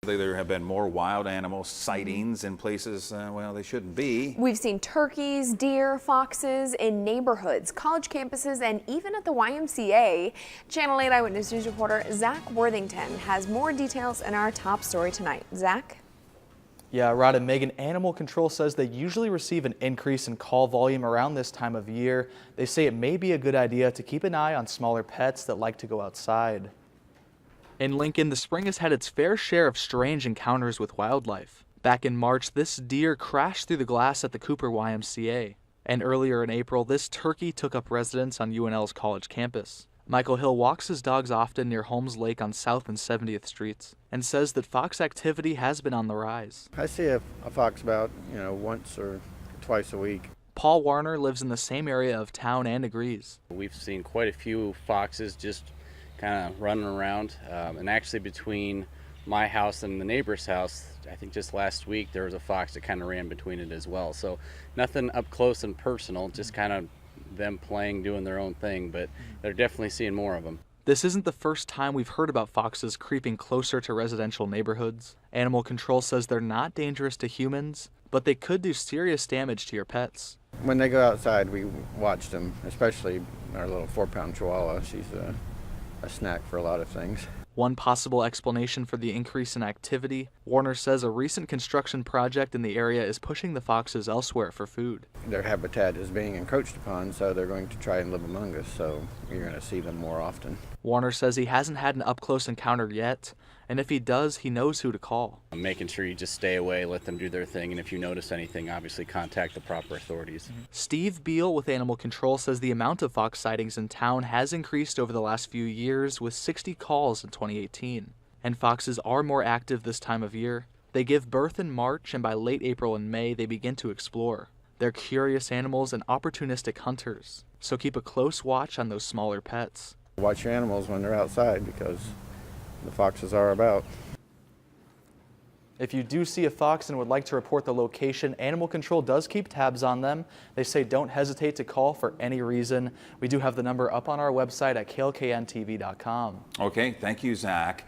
There have been more wild animal sightings in places, well, they shouldn't be. We've seen turkeys, deer, foxes in neighborhoods, college campuses, and even at the YMCA. Channel 8 Eyewitness News reporter Zach Worthington has more details in our top story tonight. Zach? Yeah, Rod and Megan, Animal Control says they usually receive an increase in call volume around this time of year. They say it may be a good idea to keep an eye on smaller pets that like to go outside. In Lincoln, the spring has had its fair share of strange encounters with wildlife. Back in March, this deer crashed through the glass at the Cooper YMCA. And earlier in April, this turkey took up residence on UNL's college campus. Michael Hill walks his dogs often near Holmes Lake on South and 70th Streets and says that fox activity has been on the rise. I see a fox about, once or twice a week. Paul Warner lives in the same area of town and agrees. We've seen quite a few foxes just kind of running around, and actually between my house and the neighbor's house, I think just last week there was a fox that kind of ran between it as well. So nothing up close and personal, just kind of them playing, doing their own thing, but they're definitely seeing more of them. This isn't the first time we've heard about foxes creeping closer to residential neighborhoods. Animal Control says they're not dangerous to humans, but they could do serious damage to your pets. When they go outside, we watch them, especially our little 4-pound Chihuahua. She's a snack for a lot of things. One possible explanation for the increase in activity, Warner says a recent construction project in the area is pushing the foxes elsewhere for food. Their habitat is being encroached upon, so they're going to try and live among us, so you're going to see them more often. Warner says he hasn't had an up-close encounter yet, and if he does, he knows who to call. Making sure you just stay away, let them do their thing, and if you notice anything, obviously contact the proper authorities. Steve Beal with Animal Control says the amount of fox sightings in town has increased over the last few years, with 60 calls in 2018. And foxes are more active this time of year. They give birth in March, and by late April and May, they begin to explore. They're curious animals and opportunistic hunters, so keep a close watch on those smaller pets. Watch your animals when they're outside because the foxes are about. If you do see a fox and would like to report the location, Animal Control does keep tabs on them. They say don't hesitate to call for any reason. We do have the number up on our website at klkntv.com. Okay, thank you, Zach.